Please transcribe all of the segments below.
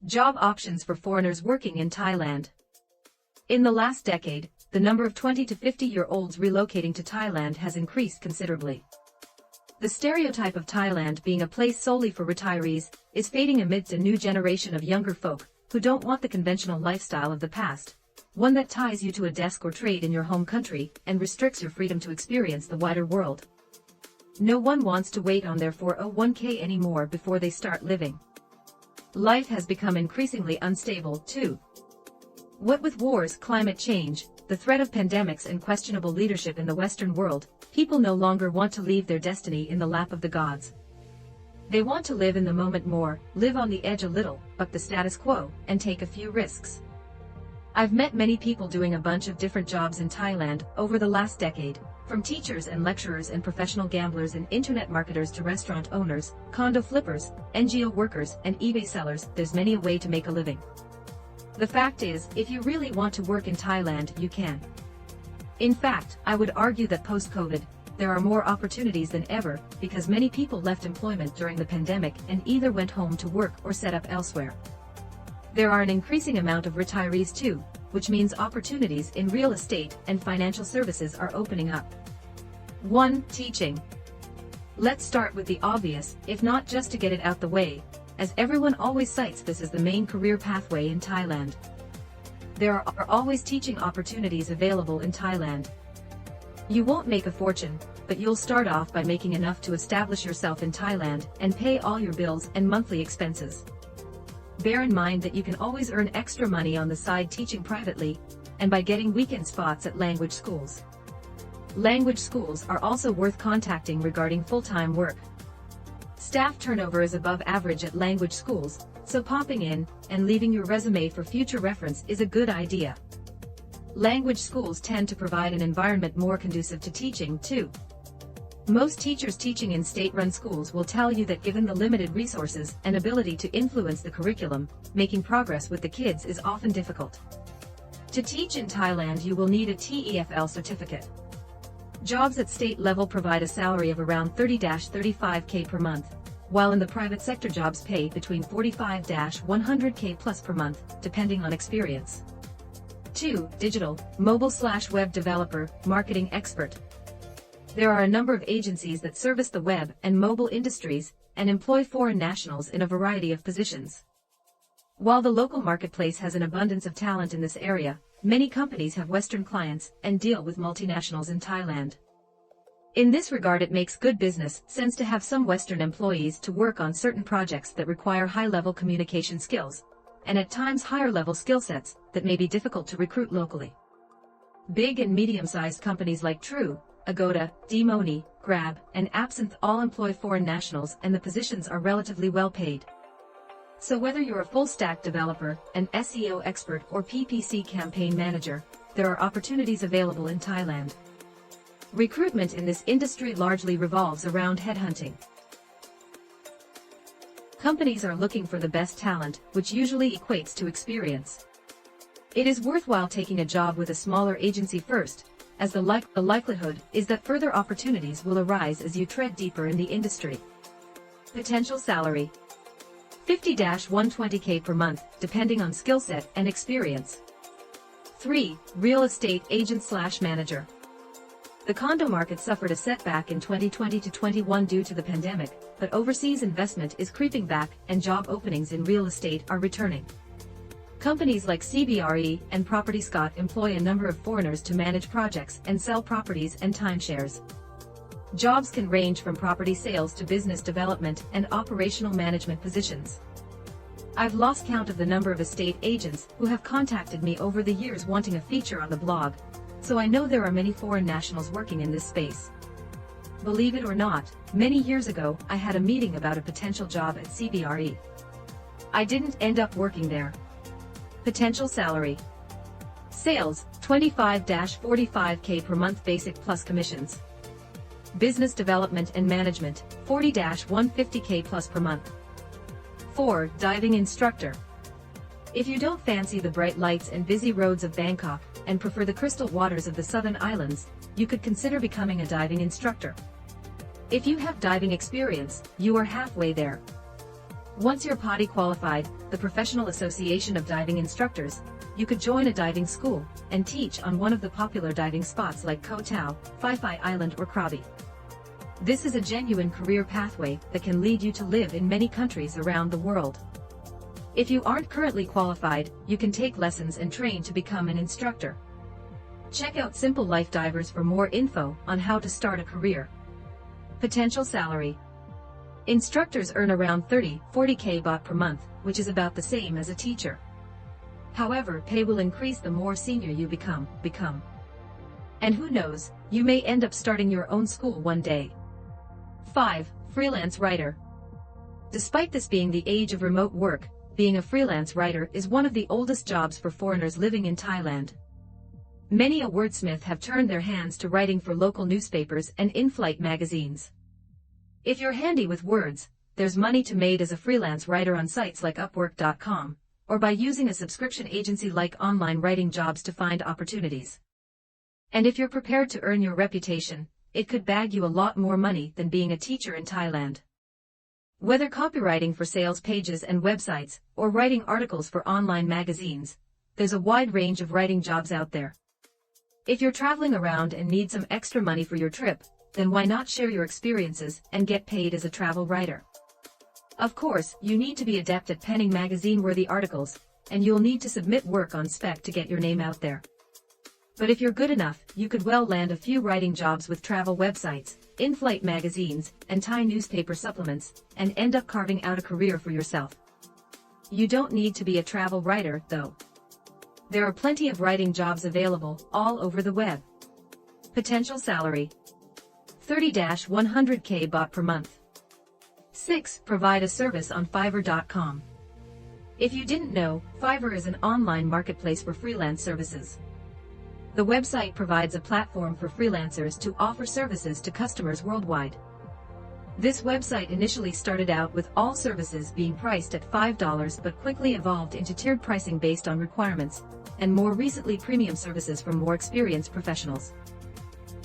Job options for foreigners working in Thailand. In the last decade, the number of 20 to 50-year-olds relocating to Thailand has increased considerably. The stereotype of Thailand being a place solely for retirees is fading amidst a new generation of younger folk who don't want the conventional lifestyle of the past, one that ties you to a desk or trade in your home country and restricts your freedom to experience the wider world. No one wants to wait on their 401k anymore before they start living. Life has become increasingly unstable, too. What with wars, climate change, the threat of pandemics and questionable leadership in the Western world, people no longer want to leave their destiny in the lap of the gods. They want to live in the moment more, live on the edge a little, buck the status quo, and take a few risks. I've met many people doing a bunch of different jobs in Thailand over the last decade, from teachers and lecturers and professional gamblers and internet marketers to restaurant owners, condo flippers, NGO workers, and eBay sellers. There's many a way to make a living. The fact is, if you really want to work in Thailand, you can. In fact, I would argue that post-COVID, there are more opportunities than ever, because many people left employment during the pandemic and either went home to work or set up elsewhere. There are an increasing amount of retirees too, which means opportunities in real estate and financial services are opening up. 1. Teaching. Let's start with the obvious, if not just to get it out the way, as everyone always cites this as the main career pathway in Thailand. There are always teaching opportunities available in Thailand. You won't make a fortune, but you'll start off by making enough to establish yourself in Thailand and pay all your bills and monthly expenses. Bear in mind that you can always earn extra money on the side teaching privately, and by getting weekend spots at language schools. Language schools are also worth contacting regarding full-time work. Staff turnover is above average at language schools, so popping in and leaving your resume for future reference is a good idea. Language schools tend to provide an environment more conducive to teaching, too. Most teachers teaching in state-run schools will tell you that given the limited resources and ability to influence the curriculum, making progress with the kids is often difficult. To teach in Thailand, you will need a TEFL certificate. Jobs at state level provide a salary of around 30-35k per month, while in the private sector jobs pay between 45-100k plus per month, depending on experience. 2. Digital, mobile/web developer, marketing expert. There are a number of agencies that service the web and mobile industries and employ foreign nationals in a variety of positions. While the local marketplace has an abundance of talent in this area, many companies have Western clients and deal with multinationals in Thailand. In this regard, it makes good business sense to have some Western employees to work on certain projects that require high-level communication skills, and at times higher-level skill sets that may be difficult to recruit locally. Big and medium-sized companies like True, Agoda, D-Money, Grab, and Absinthe all employ foreign nationals, and the positions are relatively well paid. So whether you're a full-stack developer, an SEO expert, or PPC campaign manager, there are opportunities available in Thailand. Recruitment in this industry largely revolves around headhunting. Companies are looking for the best talent, which usually equates to experience. It is worthwhile taking a job with a smaller agency first, as the likelihood is that further opportunities will arise as you tread deeper in the industry. Potential salary: 50-120k per month, depending on skill set and experience. 3. Real estate agent/manager. The condo market suffered a setback in 2020-21 due to the pandemic, but overseas investment is creeping back and job openings in real estate are returning. Companies like CBRE and Property Scott employ a number of foreigners to manage projects and sell properties and timeshares. Jobs can range from property sales to business development and operational management positions. I've lost count of the number of estate agents who have contacted me over the years wanting a feature on the blog, so I know there are many foreign nationals working in this space. Believe it or not, many years ago I had a meeting about a potential job at CBRE. I didn't end up working there. Potential salary: sales, 25-45k per month basic plus commissions. Business development and management, 40-150k plus per month. 4. Diving instructor. If you don't fancy the bright lights and busy roads of Bangkok, and prefer the crystal waters of the southern islands, you could consider becoming a diving instructor. If you have diving experience, you are halfway there. Once you're PADI qualified, the Professional Association of Diving Instructors, you could join a diving school and teach on one of the popular diving spots like Koh Tao, Phi Phi Island or Krabi. This is a genuine career pathway that can lead you to live in many countries around the world. If you aren't currently qualified, you can take lessons and train to become an instructor. Check out Simple Life Divers for more info on how to start a career. Potential salary. Instructors earn around 30-40k baht per month, which is about the same as a teacher. However, pay will increase the more senior you become. And who knows, you may end up starting your own school one day. 5. Freelance writer. Despite this being the age of remote work, being a freelance writer is one of the oldest jobs for foreigners living in Thailand. Many a wordsmith have turned their hands to writing for local newspapers and in-flight magazines. If you're handy with words, there's money to made as a freelance writer on sites like Upwork.com, or by using a subscription agency like Online Writing Jobs to find opportunities. And if you're prepared to earn your reputation, it could bag you a lot more money than being a teacher in Thailand. Whether copywriting for sales pages and websites, or writing articles for online magazines, there's a wide range of writing jobs out there. If you're traveling around and need some extra money for your trip, then why not share your experiences and get paid as a travel writer? Of course, you need to be adept at penning magazine-worthy articles, and you'll need to submit work on spec to get your name out there. But if you're good enough, you could well land a few writing jobs with travel websites, in-flight magazines, and Thai newspaper supplements, and end up carving out a career for yourself. You don't need to be a travel writer, though. There are plenty of writing jobs available all over the web. Potential salary. 30-100k baht per month. 6. Provide a service on Fiverr.com. If you didn't know, Fiverr is an online marketplace for freelance services. The website provides a platform for freelancers to offer services to customers worldwide. This website initially started out with all services being priced at $5 but quickly evolved into tiered pricing based on requirements, and more recently premium services from more experienced professionals.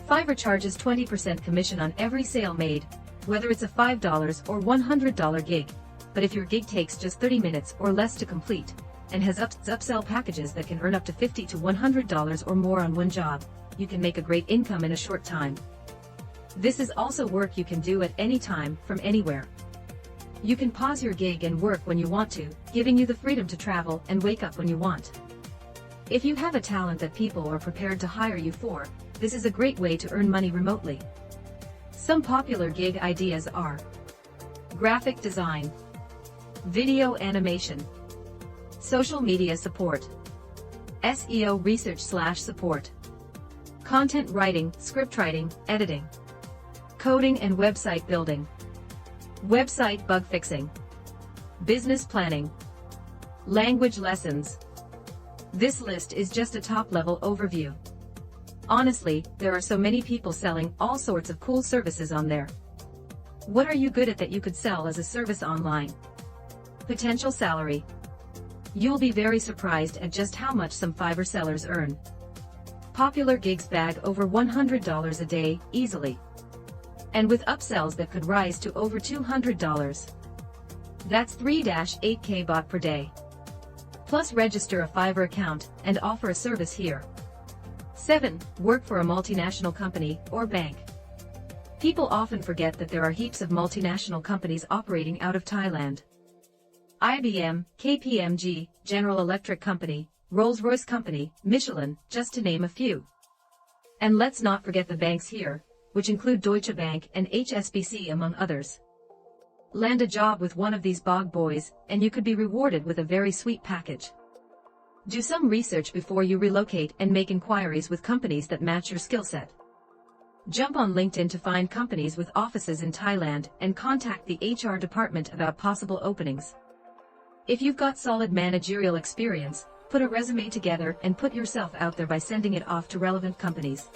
Fiverr charges 20% commission on every sale made, whether it's a $5 or $100 gig, but if your gig takes just 30 minutes or less to complete, and has upsell packages that can earn up to $50 to $100 or more on one job, you can make a great income in a short time. This is also work you can do at any time, from anywhere. You can pause your gig and work when you want to, giving you the freedom to travel and wake up when you want. If you have a talent that people are prepared to hire you for, this is a great way to earn money remotely. Some popular gig ideas are graphic design, video animation, social media support, SEO research/support, content writing, script writing, editing, coding and website building, website bug fixing, business planning, language lessons. This list is just a top-level overview. Honestly, there are so many people selling all sorts of cool services on there. What are you good at that you could sell as a service online? Potential salary. You'll be very surprised at just how much some Fiverr sellers earn. Popular gigs bag over $100 a day, easily. And with upsells that could rise to over $200. That's 3-8k baht per day. Plus register a Fiverr account and offer a service here. 7. Work for a multinational company or bank. People often forget that there are heaps of multinational companies operating out of Thailand. IBM, KPMG, General Electric Company, Rolls-Royce Company, Michelin, just to name a few. And let's not forget the banks here, which include Deutsche Bank and HSBC among others. Land a job with one of these bog boys, and you could be rewarded with a very sweet package. Do some research before you relocate and make inquiries with companies that match your skill set. Jump on LinkedIn to find companies with offices in Thailand and contact the HR department about possible openings. If you've got solid managerial experience, put a resume together and put yourself out there by sending it off to relevant companies.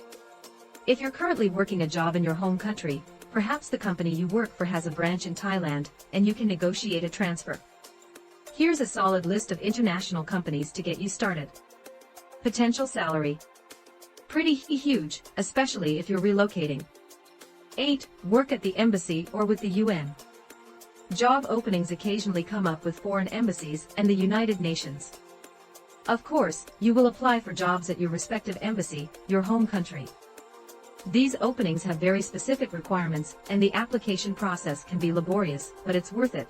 If you're currently working a job in your home country, perhaps the company you work for has a branch in Thailand, and you can negotiate a transfer. Here's a solid list of international companies to get you started. Potential salary. Pretty huge, especially if you're relocating. 8. Work at the embassy or with the UN. Job openings occasionally come up with foreign embassies and the United Nations. Of course, you will apply for jobs at your respective embassy, your home country. These openings have very specific requirements, and the application process can be laborious, but it's worth it.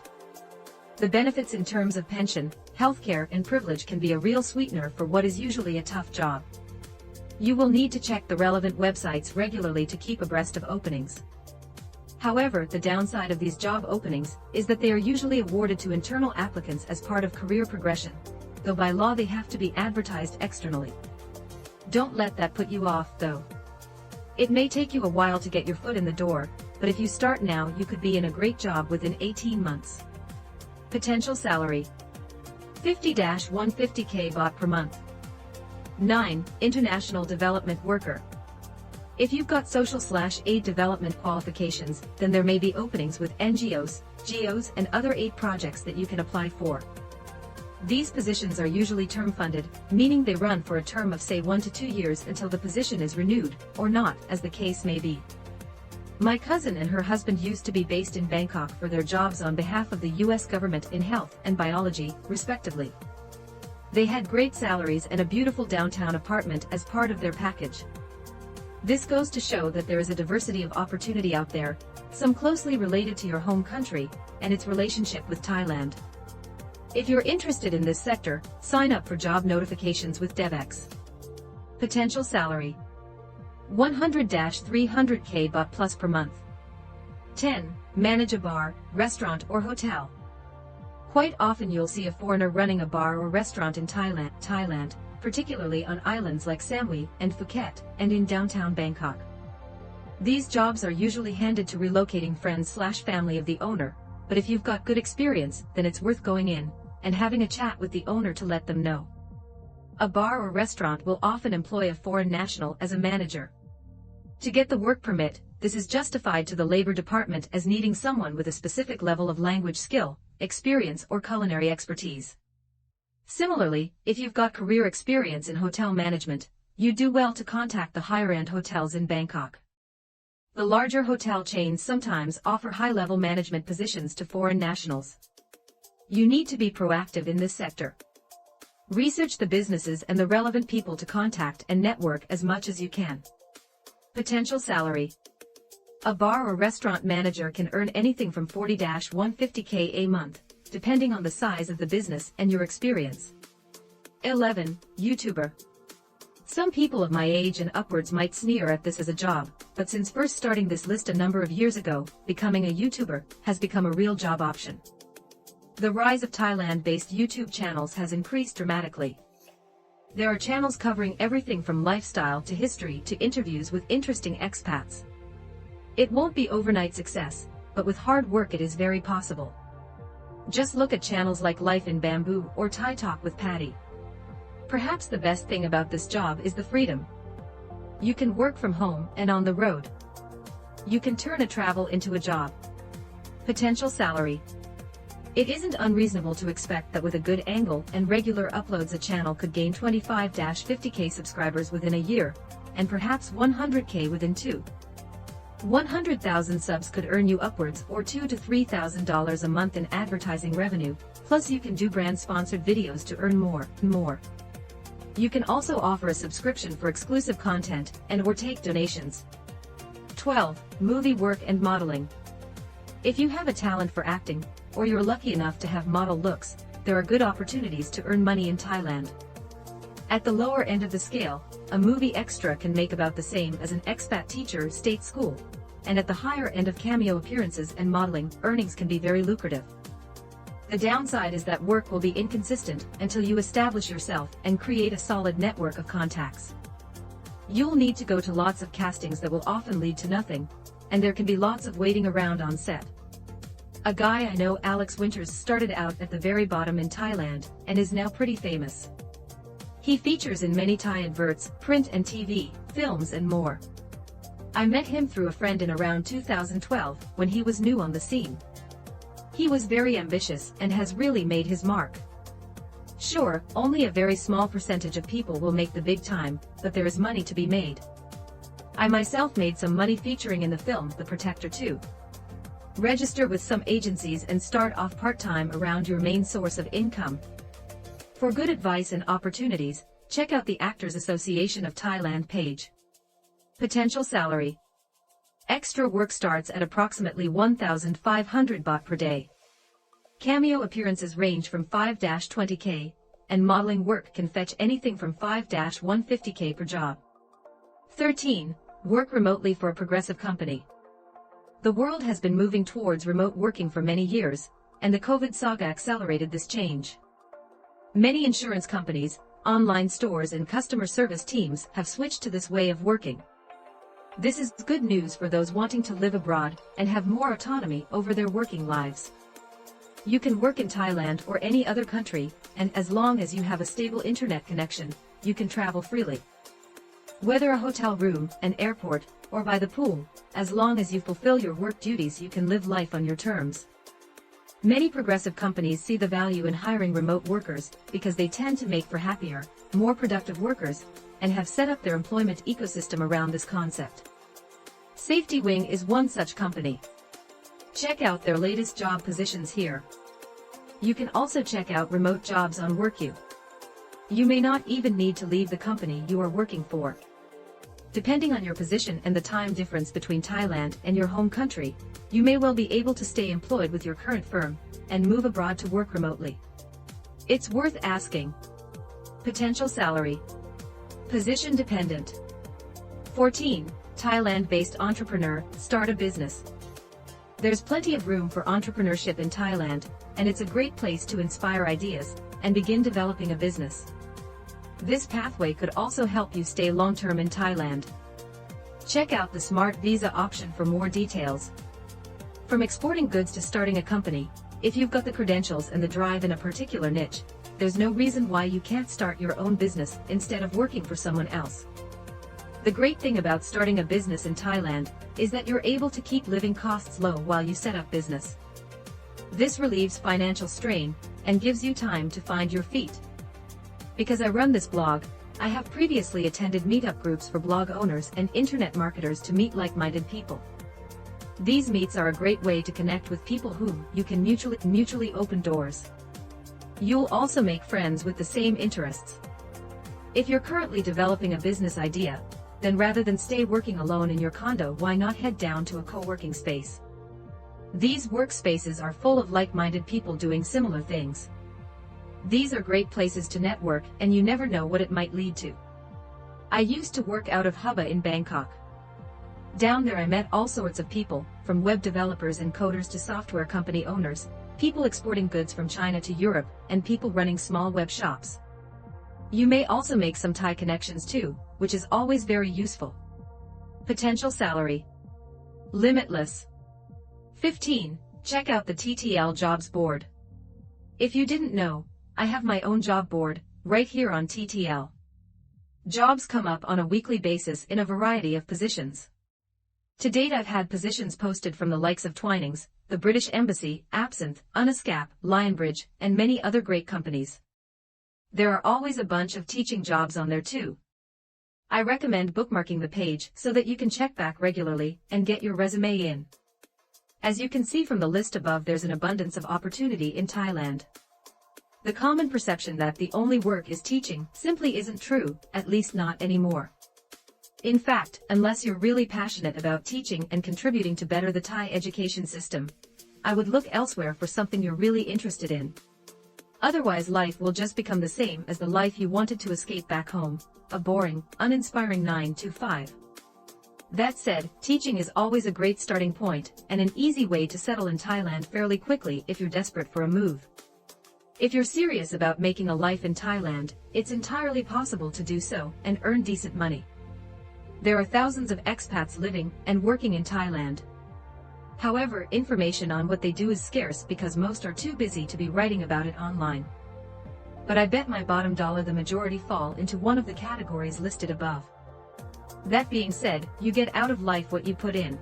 The benefits in terms of pension, healthcare, and privilege can be a real sweetener for what is usually a tough job. You will need to check the relevant websites regularly to keep abreast of openings. However, the downside of these job openings is that they are usually awarded to internal applicants as part of career progression, though by law they have to be advertised externally. Don't let that put you off, though. It may take you a while to get your foot in the door, but if you start now, you could be in a great job within 18 months. Potential salary: 50-150k baht per month. 9. International development worker. If you've got social/aid development qualifications, then there may be openings with NGOs, GOs, and other aid projects that you can apply for. These positions are usually term-funded, meaning they run for a term of say 1 to 2 years until the position is renewed, or not, as the case may be. My cousin and her husband used to be based in Bangkok for their jobs on behalf of the US government in health and biology, respectively. They had great salaries and a beautiful downtown apartment as part of their package. This goes to show that there is a diversity of opportunity out there, some closely related to your home country, and its relationship with Thailand. If you're interested in this sector, sign up for job notifications with DevX. Potential salary: 100-300k baht plus per month. 10. Manage a bar, restaurant, or hotel. Quite often you'll see a foreigner running a bar or restaurant in Thailand, particularly on islands like Samui and Phuket, and in downtown Bangkok. These jobs are usually handed to relocating friends/family of the owner, but if you've got good experience, then it's worth going in and having a chat with the owner to let them know. A bar or restaurant will often employ a foreign national as a manager. To get the work permit, this is justified to the Labor Department as needing someone with a specific level of language skill, experience, or culinary expertise. Similarly, if you've got career experience in hotel management, you do well to contact the higher-end hotels in Bangkok. The larger hotel chains sometimes offer high-level management positions to foreign nationals. You need to be proactive in this sector. Research the businesses and the relevant people to contact and network as much as you can. Potential salary: a bar or restaurant manager can earn anything from 40-150k a month, depending on the size of the business and your experience. 11. YouTuber. Some people of my age and upwards might sneer at this as a job, but since first starting this list a number of years ago, becoming a YouTuber has become a real job option. The rise of Thailand-based YouTube channels has increased dramatically. There are channels covering everything from lifestyle to history to interviews with interesting expats. It won't be overnight success, but with hard work it is very possible. Just look at channels like Life in Bamboo or Thai Talk with Patty. Perhaps the best thing about this job is the freedom. You can work from home and on the road. You can turn a travel into a job. Potential salary: it isn't unreasonable to expect that with a good angle and regular uploads a channel could gain 25-50k subscribers within a year, and perhaps 100k within 2. 100,000 subs could earn you upwards or $2,000 to $3,000 a month in advertising revenue, plus you can do brand-sponsored videos to earn more. You can also offer a subscription for exclusive content and/or take donations. 12. Movie work and modeling. If you have a talent for acting, or you're lucky enough to have model looks, there are good opportunities to earn money in Thailand. At the lower end of the scale, a movie extra can make about the same as an expat teacher state school, and at the higher end of cameo appearances and modeling, earnings can be very lucrative. The downside is that work will be inconsistent until you establish yourself and create a solid network of contacts. You'll need to go to lots of castings that will often lead to nothing, and there can be lots of waiting around on set. A guy I know, Alex Winters, started out at the very bottom in Thailand, and is now pretty famous. He features in many Thai adverts, print and TV, films and more. I met him through a friend in around 2012, when he was new on the scene. He was very ambitious and has really made his mark. Sure, only a very small percentage of people will make the big time, but there is money to be made. I myself made some money featuring in the film The Protector too. Register with some agencies and start off part-time around your main source of income. For good advice and opportunities, check out the Actors Association of Thailand page. Potential salary. Extra work starts at approximately 1,500 baht per day. Cameo appearances range from 5-20k, and modeling work can fetch anything from 5-150k per job. 13. Work remotely for a progressive company. The world has been moving towards remote working for many years, and the COVID saga accelerated this change. Many insurance companies, online stores and customer service teams have switched to this way of working. This is good news for those wanting to live abroad and have more autonomy over their working lives. You can work in Thailand or any other country, and as long as you have a stable internet connection, you can travel freely. Whether a hotel room, an airport, or by the pool, as long as you fulfill your work duties, you can live life on your terms. Many progressive companies see the value in hiring remote workers because they tend to make for happier, more productive workers, and have set up their employment ecosystem around this concept. Safety Wing is one such company. Check out their latest job positions here. You can also check out remote jobs on WorkU. You may not even need to leave the company you are working for. Depending on your position and the time difference between Thailand and your home country, you may well be able to stay employed with your current firm and move abroad to work remotely. It's worth asking. Potential salary. Position dependent. 14. Thailand-based entrepreneur, start a business. There's plenty of room for entrepreneurship in Thailand, and it's a great place to inspire ideas and begin developing a business. This pathway could also help you stay long-term in Thailand. Check out the Smart Visa option for more details. From exporting goods to starting a company, if you've got the credentials and the drive in a particular niche, there's no reason why you can't start your own business instead of working for someone else. The great thing about starting a business in Thailand is that you're able to keep living costs low while you set up business. This relieves financial strain and gives you time to find your feet. Because I run this blog, I have previously attended meetup groups for blog owners and internet marketers to meet like-minded people. These meets are a great way to connect with people whom you can mutually open doors. You'll also make friends with the same interests. If you're currently developing a business idea, then rather than stay working alone in your condo, why not head down to a co-working space? These workspaces are full of like-minded people doing similar things. These are great places to network, and you never know what it might lead to. I used to work out of Hubba in Bangkok. Down there I met all sorts of people, from web developers and coders to software company owners, people exporting goods from China to Europe, and people running small web shops. You may also make some Thai connections too, which is always very useful. Potential salary. Limitless. 15. Check out the TTL Jobs Board. If you didn't know, I have my own job board, right here on TTL. Jobs come up on a weekly basis in a variety of positions. To date I've had positions posted from the likes of Twinings, the British Embassy, Absinthe, Uniscap, Lionbridge, and many other great companies. There are always a bunch of teaching jobs on there too. I recommend bookmarking the page so that you can check back regularly and get your resume in. As you can see from the list above, there's an abundance of opportunity in Thailand. The common perception that the only work is teaching simply isn't true, at least not anymore. In fact, unless you're really passionate about teaching and contributing to better the Thai education system, I would look elsewhere for something you're really interested in. Otherwise life will just become the same as the life you wanted to escape back home, a boring, uninspiring 9 to 5. That said, teaching is always a great starting point, and an easy way to settle in Thailand fairly quickly if you're desperate for a move. If you're serious about making a life in Thailand, it's entirely possible to do so and earn decent money. There are thousands of expats living and working in Thailand. However, information on what they do is scarce because most are too busy to be writing about it online. But I bet my bottom dollar the majority fall into one of the categories listed above. That being said, you get out of life what you put in.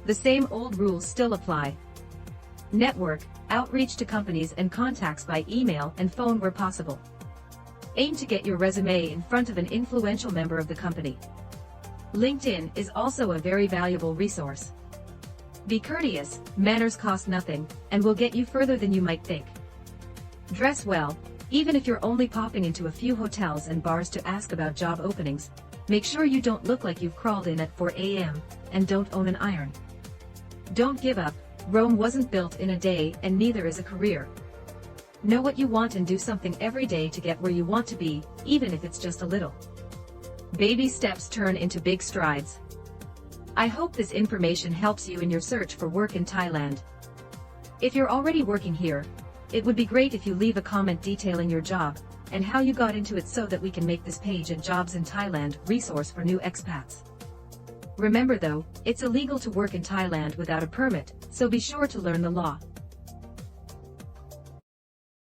The same old rules still apply. Network, outreach to companies and contacts by email and phone where possible. Aim to get your resume in front of an influential member of the company. LinkedIn is also a very valuable resource. Be courteous, manners cost nothing, and will get you further than you might think. Dress well, even if you're only popping into a few hotels and bars to ask about job openings. Make sure you don't look like you've crawled in at 4 a.m., and don't own an iron. Don't give up. Rome wasn't built in a day, and neither is a career. Know what you want and do something every day to get where you want to be, even if it's just a little. Baby steps turn into big strides. I hope this information helps you in your search for work in Thailand. If you're already working here, it would be great if you leave a comment detailing your job and how you got into it so that we can make this page a Jobs in Thailand resource for new expats. Remember though, it's illegal to work in Thailand without a permit, so be sure to learn the law.